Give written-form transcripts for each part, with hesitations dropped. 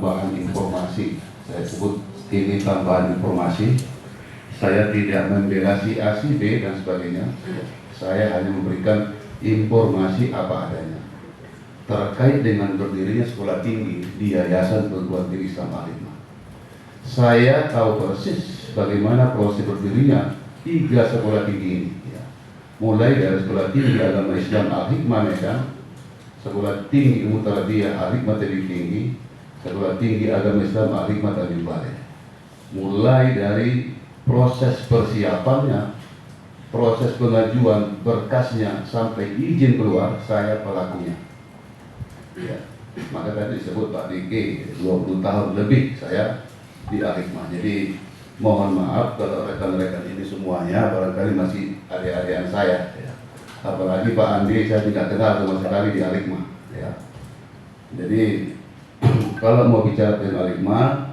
tambahan informasi. Saya sebut ini tambahan informasi. Saya tidak membela si A, si B dan sebagainya. Saya hanya memberikan informasi apa adanya terkait dengan berdirinya sekolah tinggi di Yayasan Perguruan Tinggi Islam Al-Hikmah. Saya tahu persis bagaimana proses berdirinya 3 sekolah tinggi ini. Mulai dari Sekolah Tinggi Agama Islam Al-Hikmah Medan, Sekolah Tinggi Ilmu Tarbiyah Al-Hikmah Tebing Tinggi, Sekolah Tinggi Agama Islam Al-Hikmah Tanjung Balai. Mulai dari proses persiapannya, proses pengajuan berkasnya sampai izin keluar, saya pelakunya. Ya, maka tadi disebut Pak Diki 20 tahun lebih saya di Al-Hikmah. Jadi mohon maaf kalau rekan-rekan ini semuanya barangkali masih adik-adikan saya, ya. Apalagi Pak Andi saya tidak kenal sama sekali di Al-Hikmah, ya. Jadi kalau mau bicara tentang Al-Hikmah,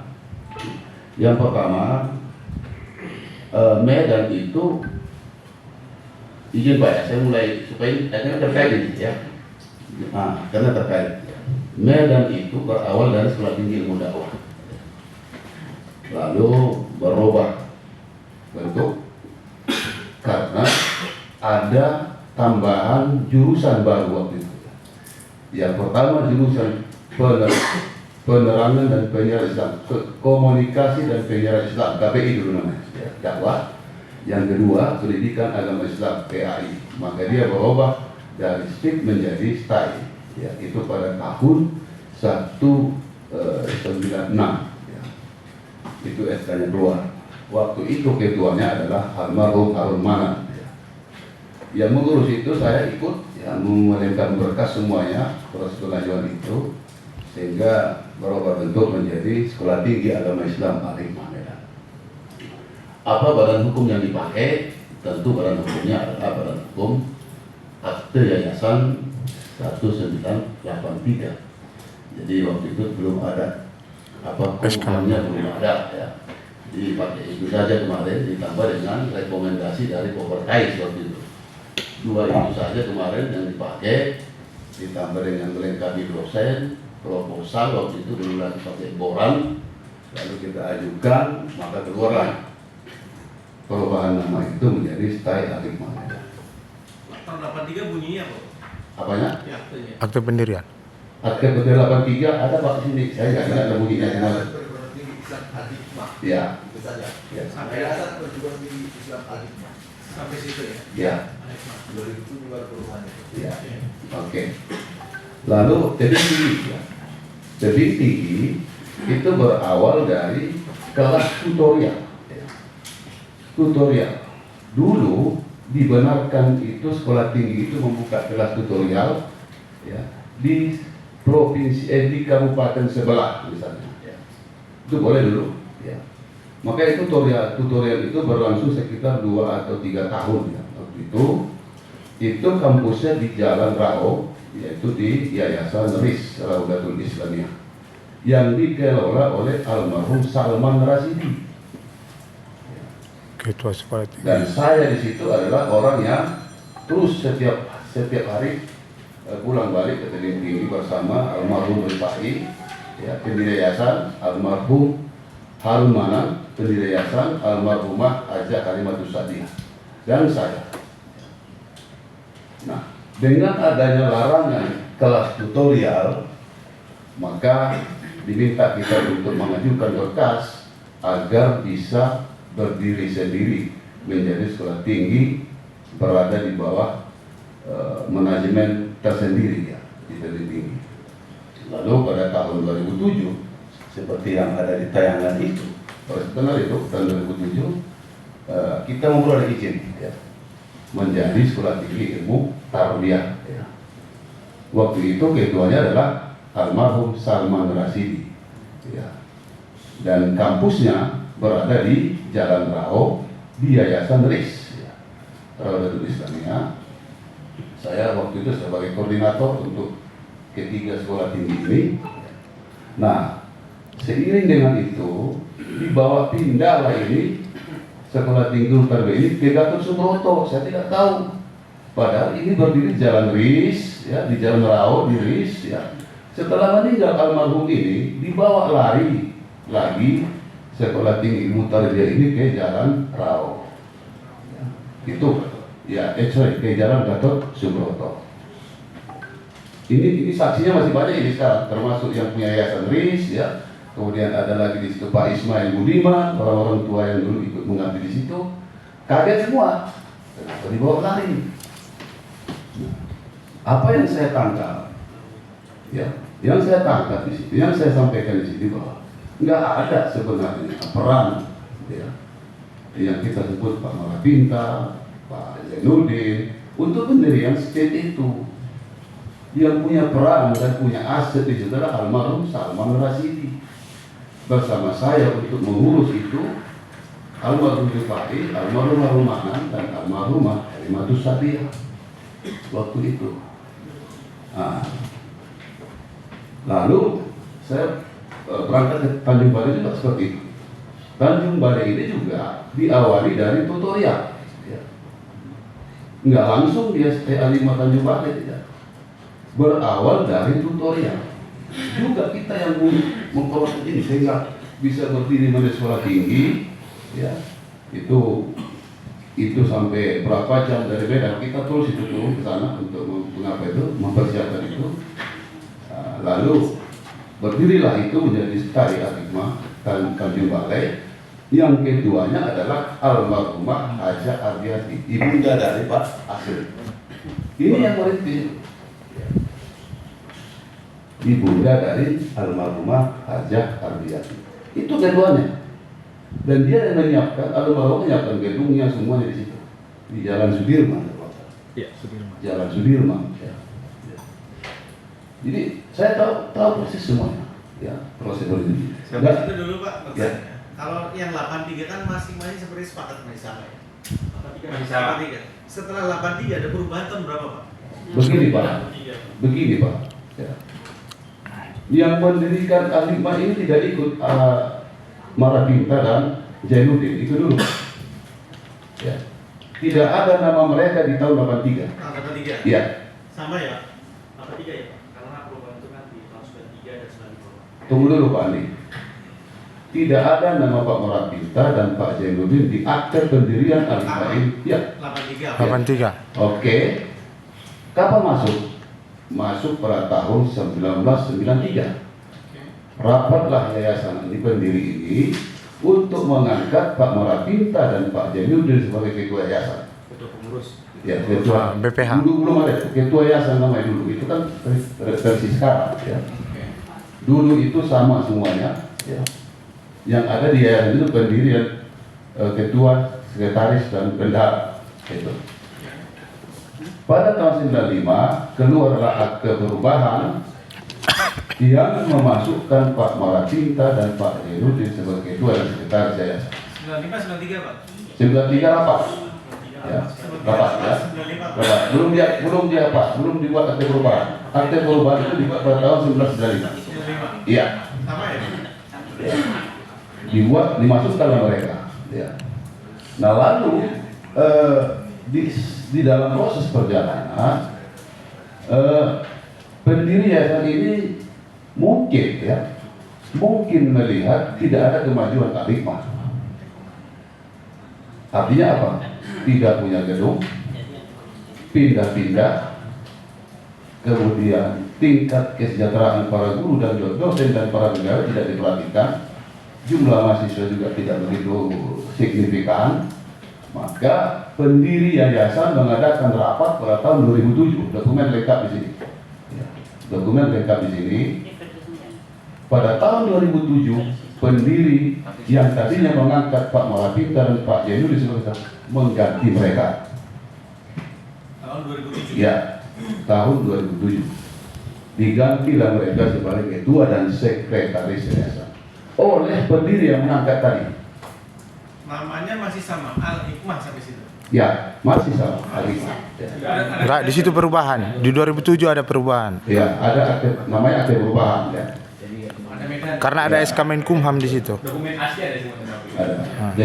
yang pertama Medan itu izin Pak ya, saya mulai supaya karena terkait ini ya. Karena terkait Medan itu berawal dari Sekolah Tinggi Ilmu Dakwah, lalu berubah bentuk karena ada tambahan jurusan baru waktu itu. Yang pertama jurusan penerangan dan penyiaran Islam, komunikasi dan penyiaran Islam, KPI dulu namanya, dakwah. Yang kedua pendidikan agama Islam, PAI. Maka dia berubah dari STIP menjadi STAI, ya, itu pada tahun 1996. Itu SK-nya keluar. Waktu itu ketuanya adalah almarhum Harun Manan. Yang mengurus itu saya ikut, ya, melempar berkas semuanya proses pengajuan itu, sehingga berubah bentuk menjadi Sekolah Tinggi Agama Islam Al-Hikmah Medan. Apa badan hukum yang dipakai? Tentu badan hukumnya adalah badan hukum Akte Yayasan 1983. Jadi waktu itu belum ada hukumnya, belum ada, ya. Dipakai itu saja kemarin, ditambah dengan rekomendasi dari Poperkais waktu itu. 2 itu saja kemarin yang dipakai, ditambah dengan melengkapi dosen, proposal waktu itu dulu lagi pakai boran, lalu kita ajukan, maka keluarlah perubahan nama itu menjadi STAI Al-Hikmah. Tahun 83 bunyinya apa? Apanya? Ya, aktenya. Akte pendirian. Akte pendirian 83 ada Pak sini, saya nggak ingat bunyinya gimana. Ya. Itu saja. Ya. Sampai Yayasan Perguruan Tinggi Islam Al-Hikmah. sampai situ ya. Ya. 2007 baru perubahan itu. Ya. Oke. Lalu tebing tinggi, ya. Tebing tinggi itu berawal dari kelas tutorial. Ya. Tutorial. Dulu dibenarkan itu sekolah tinggi itu membuka kelas tutorial, ya, di provinsi, di kabupaten sebelah misalnya, ya. Itu boleh dulu, ya. Maka tutorial itu berlangsung sekitar 2 atau 3 tahun, ya. Waktu itu kampusnya di Jalan Rao, yaitu di Yayasan RIS Raudatul Islamiyah, yang dikelola oleh almarhum Salman Rasidi. Ketua sekolah tinggi. Dan saya di situ adalah orang yang terus setiap hari pulang balik ke Tebing Tinggi bersama almarhum Rifai, ya, pendiri yayasan, almarhum Harun Manan, pendiri yayasan, almarhumah Haja Kalimatus Sadiah, dan saya. Nah, dengan adanya larangan kelas tutorial, maka diminta kita untuk mengajukan berkas agar bisa berdiri sendiri menjadi sekolah tinggi berada di bawah manajemen tersendiri, ya, di Tebing Tinggi. Lalu pada tahun 2007 seperti yang ada di tayangan itu, benar itu tahun 2007 kita memperoleh izin, ya, menjadi sekolah tinggi ilmu tarbiyah, ya. Waktu itu ketuanya adalah almarhum Salman Rasidi, ya. Dan kampusnya berada di Jalan Rao di Yayasan RIS, ya, Raudatul Islamiyah. Saya waktu itu sebagai koordinator untuk ketiga sekolah tinggi ini. Nah, seiring dengan itu dibawa pindahlah ini sekolah tinggi tarbiyah ini ke Gatot Subroto. Saya tidak tahu, padahal ini berdiri di Jalan RIS, ya, di Jalan Rao di RIS, ya. Setelah meninggal almarhum ini dibawa lari lagi Sekolah Tinggi Mutarja ini ke Jalan Rao. Itu ya, ke Jalan Gatot Subroto. Ini saksinya masih banyak ini sekarang, termasuk yang punya yayasan RIS ya. Kemudian ada lagi di situ Pak Ismail Budiman, orang-orang tua yang dulu ikut mengabdi di situ. Kaget semua. Kenapa dibawa lari? Apa yang saya tangkap? Ya, yang saya tangkap di situ, yang saya sampaikan di sini bahwa nggak ada sebenarnya peran ya, yang kita sebut Pak Malapinta, Pak Zainuddin untuk pendirian state itu. Yang punya peran dan punya aset di situ adalah almarhum Salman Rasidi. Bersama saya untuk mengurus itu almarhum Jufari, almarhum Rumanan dan almarhumah Halimatus Sabiah waktu itu. Nah, lalu saya berangkat ke Tanjung Balai juga seperti itu. Tanjung Balai ini juga diawali dari tutorial. Ya. Nggak langsung dia TA5 Tanjung Balai, tidak. Berawal dari tutorial. Juga kita yang memproses ini sehingga bisa berdiri di sekolah tinggi, ya itu sampai berapa jam dari Medan kita terus itu turun ke sana untuk mengapa itu mempersiapkan itu. Lalu berdirilah itu menjadi Tari Atikma Tanjung Balai. Yang keduanya adalah almarhumah Haja Ardiati, ibunda dari Pak Asri. Ini yang merintis. Ibunda dari almarhumah Haja Ardiati. Itu keduanya. Dan dia yang menyiapkan, almarhum menyiapkan gedungnya semuanya di situ. Di Jalan Sudirman. Iya, Sudirman. Jalan Sudirman. Ya. Jadi saya tahu persis semuanya, ya prosedur ini. Sampai situ dulu Pak. Ya. Kalau yang 83 kan masing-masing seperti sepakat masih sama ya. 83 masih sama. 83. Setelah 83 ada perubahan tahun berapa Pak? Begini Pak, begini Pak. Ya. Yang mendirikan Alimah ini tidak ikut Malapinta dan Zainuddin itu dulu. Ya. Tidak ada nama mereka di tahun 83. Tahun 83. Iya. Sama ya? 83 ya Pak? Karena perubahan itu kan di tahun 93 dan 94. Tunggu dulu Pak Andi. Tidak ada nama Pak Malapinta dan Pak Zainuddin di akte pendirian Alimah ini. Ya. 83. 83. Oke. Kapan masuk? Masuk pada tahun 1993. Rapatlah yayasan ini pendiri ini untuk mengangkat Pak Malapinta dan Pak Zainuddin sebagai ketua yayasan. Ketua pengurus. Ya, ketua BPH. Dulu belum ada ketua yayasan namanya dulu. Itu kan versi sekarang. Ya. Dulu itu sama semuanya. Ya. Yang ada di yayasan itu pendirian ketua, sekretaris dan bendahara. Itu. Pada tahun 95 keluarlah akte perubahan yang memasukkan Pak Malapinta dan Pak Zainuddin sebagai ketua dan sekretaris yayasan. 95 93 Pak. 93 rapat. Ya, rapat ya. Rapat. Belum dibuat akte perubahan. Akte perubahan itu dibuat pada tahun 1995. 95. Iya. Sama ya? Ya. Dimasukkan oleh mereka. Ya. Nah lalu di dalam proses perjalanan pendiri yayasan ini mungkin melihat tidak ada kemajuan Alimah. Artinya apa? Tidak punya gedung, pindah-pindah, kemudian tingkat kesejahteraan para guru dan dosen dan para pegawai tidak diperhatikan, jumlah mahasiswa juga tidak begitu signifikan. Maka pendiri yayasan mengadakan rapat pada tahun 2007, dokumen lengkap di sini. Ya, dokumen lengkap di sini. Pada tahun 2007, pendiri yang tadinya mengangkat Pak Malapinta dan Pak Zainuddin sebagai mengganti mereka. Tahun 2007. Ya, tahun 2007. Digantilah mereka sebagai ketua dan sekretaris yayasan oleh pendiri yang mengangkat tadi. Namanya masih sama, Al-Hikmah sampai situ. Ya, masih sama Alimah. Ya. Enggak, di situ perubahan. Di 2007 ada perubahan. Ya, ada akte, namanya akte perubahan ya. Ada Medan. Karena ada SK Menkumham di situ. Dokumen asli ada semua. Ada.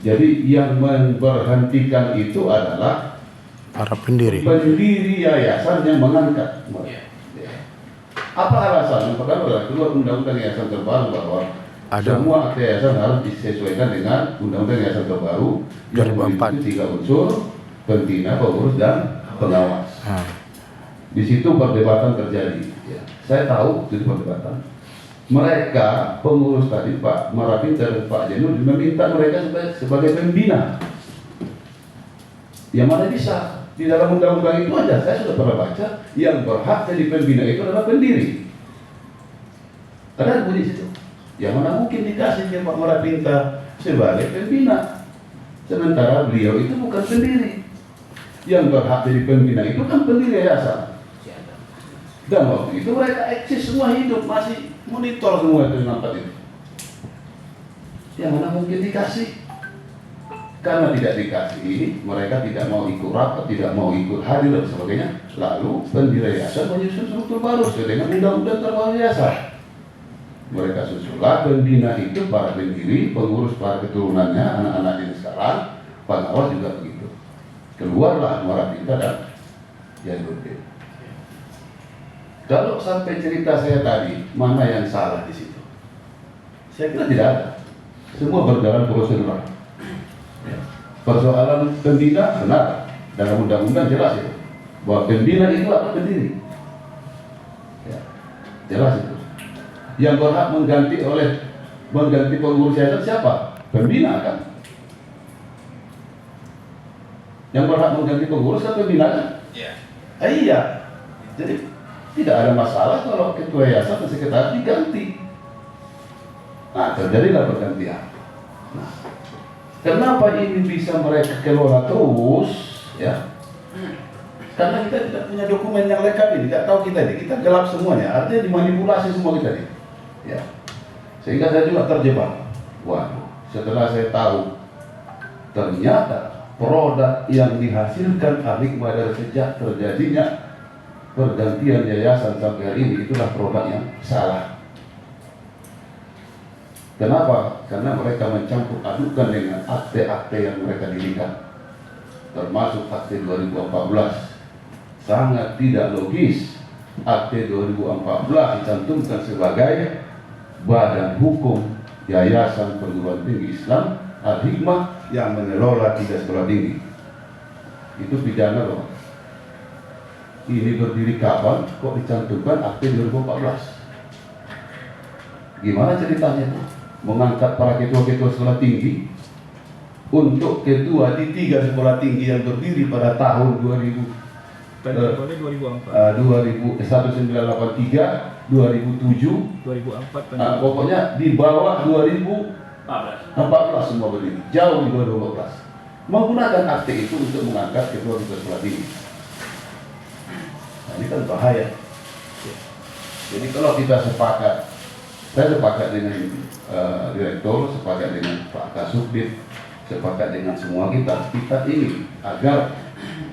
Jadi yang memberhentikan itu adalah Para pendiri. pendiri yayasan yang mengangkat. Ya. Apa alasan? Yang pertama adalah keluar undang-undang yayasan terbaru bahwa Ada. semua akte yayasan harus disesuaikan dengan undang-undang yayasan terbaru yang 2004. memiliki 3 unsur: pembina, pengurus, dan pengawas. Di situ perdebatan terjadi. Ya. Saya tahu itu perdebatan. Mereka pengurus tadi Pak Marapinta dan Pak Jenur meminta mereka sebagai pembina. Yang mana bisa di dalam undang-undang itu aja, saya sudah pernah baca, yang berhak jadi pembina itu adalah pendiri. Ada bunyi situ. Yang mana mungkin dikasih ke Pak Marapinta sebagai pembina, sementara beliau itu bukan pendiri. Yang berhak jadi pembina itu kan pendiri yayasan. Dan waktu itu mereka eksis semua hidup, masih monitor semua itu nampak itu. Yang mana mungkin dikasih. Karena tidak dikasih, mereka tidak mau ikut rapat, tidak mau ikut hadir dan sebagainya. Lalu pendiri yayasan menyusun struktur baru sesuai dengan undang-undang terbaru yayasan. Mereka susunlah pembina itu para pendiri, pengurus para keturunannya, anak-anak ini sekarang, pengawas juga begitu. Keluarlah Marapinta dan Jainuddin. Kalau sampai cerita saya tadi, mana yang salah di situ? Saya kira tidak ada. Semua berjalan prosedural. Persoalan pembina benar, dalam undang-undang jelas itu bahwa pembina itu adalah pendiri. Ya, jelas itu. Yang berhak mengganti pengurus yayasan siapa? Pembina kan. Yang berhak mengganti pengurus kan pembina kan? Iya. Jadi tidak ada masalah kalau ketua yayasan dan sekretaris diganti. Nah, terjadilah pergantian. Nah, kenapa ini bisa mereka kelola terus? Ya, karena kita tidak punya dokumen yang lengkap ini, tidak tahu kita gelap semuanya. Artinya dimanipulasi semua kita ini. Ya, sehingga saya juga terjebak. Waduh, setelah saya tahu ternyata produk yang dihasilkan Al-Hikmah dari sejak terjadinya pergantian yayasan sampai hari ini itulah produk yang salah. Kenapa? Karena mereka mencampur adukan dengan akte-akte yang mereka dirikan, termasuk akte 2014. Sangat tidak logis. Akte 2014 dicantumkan sebagai badan hukum Yayasan Perguruan Tinggi Islam Al-Hikmah yang mengelola 3 sekolah tinggi. Itu pidana loh. Ini berdiri kapan kok dicantumkan akte 2014? Gimana ceritanya tuh? Mengangkat para ketua-ketua sekolah tinggi untuk ketua di 3 sekolah tinggi yang berdiri pada tahun 1983, 2007, 2004, pokoknya di bawah 2014 semua berdiri, jauh di bawah 2014, menggunakan akte itu untuk mengangkat ketua-ketua sekolah tinggi. Nah, ini kan bahaya. Jadi kalau kita sepakat, saya sepakat dengan direktur, sepakat dengan Pak Kasubdit, sepakat dengan semua kita ini agar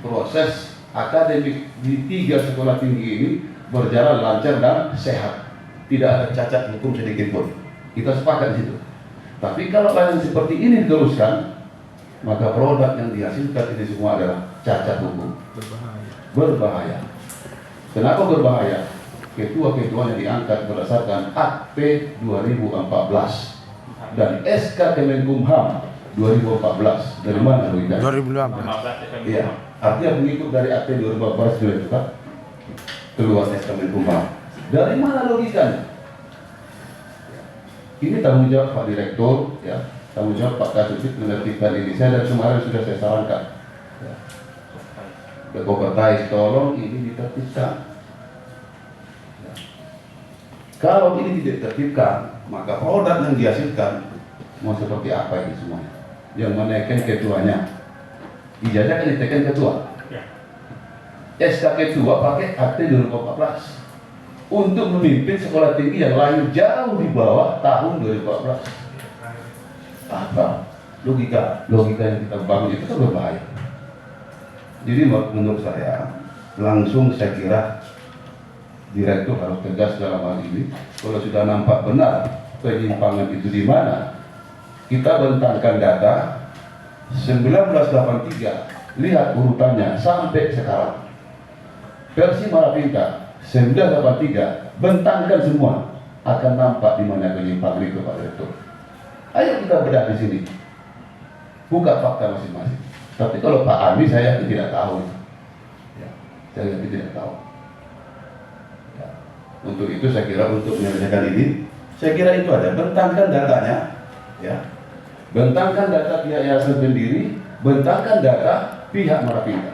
proses akademik di 3 sekolah tinggi ini berjalan lancar dan sehat, tidak ada cacat hukum sedikit pun. Kita sepakat di situ. Tapi kalau yang seperti ini diteruskan, maka produk yang dihasilkan ini semua adalah cacat hukum, berbahaya. Kenapa berbahaya? Ketua-ketuanya diangkat berdasarkan Akte 2014 dan SK Kemenkumham 2014. Dari mana lu ingat? 2018. Iya, artinya pengikut dari Akte 2014 juga keluar SK Kemenkumham. Dari mana logikanya? Ini tanggung jawab Pak Direktur, ya, tanggung jawab Pak Kasubdit menertibkan ini. Saya dari kemarin sudah saya sarankan. Ya. Ke Kopertais, tolong ini ditertibkan. Kalau ini tidak ditertibkan, maka produk yang dihasilkan mau seperti apa ini semuanya? Yang menaikkan ketuanya, ijazah kan ditekan ketua. SK ketua pakai Akte 2014 untuk memimpin sekolah tinggi yang lahir jauh di bawah tahun 2014. Apa logika yang kita bangun itu kan berbahaya. Jadi menurut saya langsung saya kira direktur harus tegas dalam hal ini. Kalau sudah nampak benar penyimpangan itu di mana, kita bentangkan data 1983, lihat urutannya sampai sekarang. Versi Marapinta 983, bentangkan semua, akan nampak di mana penyimpangan itu Pak Direktur. Ayo kita bedah di sini, buka fakta masing-masing. Tapi kalau Pak Ami saya tidak tahu, ya, saya tidak tahu. Ya. Untuk itu saya kira untuk menyelesaikan ini, saya kira itu ada, bentangkan datanya, ya, bentangkan data pihak yayasan pendiri, bentangkan data pihak Marapinta.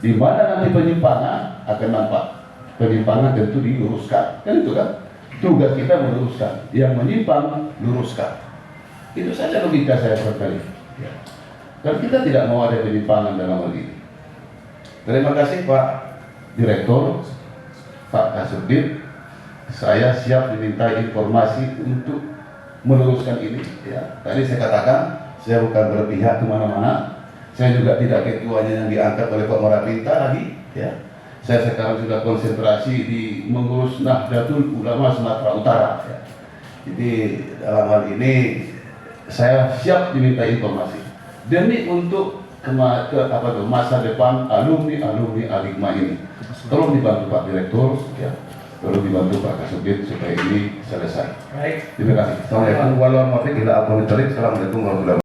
Di mana nanti penyimpangan akan nampak. Penyimpangan tentu diluruskan, kan itu kan? Tugas kita meluruskan, yang menyimpang luruskan. Itu saja logika saya sekali. Ya. Dan kita tidak mau ada penyimpangan dalam hal ini. Terima kasih Pak Direktur, Pak Kasubdit. Saya siap diminta informasi untuk meluruskan ini. Ya. Tadi saya katakan, saya bukan berpihak kemana-mana. Saya juga tidak ketuanya yang diangkat oleh Pak Marapinta lagi. Ya. Saya sekarang sudah konsentrasi di mengurus Nahdlatul Ulama Sumatera Utara. Ya. Jadi dalam hal ini saya siap diminta informasi demi untuk masa depan alumni Aligma ini. Tolong dibantu Pak Direktur, ya. Tolong dibantu Pak Kasubdit supaya ini selesai. Baik. Terima kasih. Assalamualaikum warahmatullahi wabarakatuh. Assalamualaikum warahmatullahi wabarakatuh.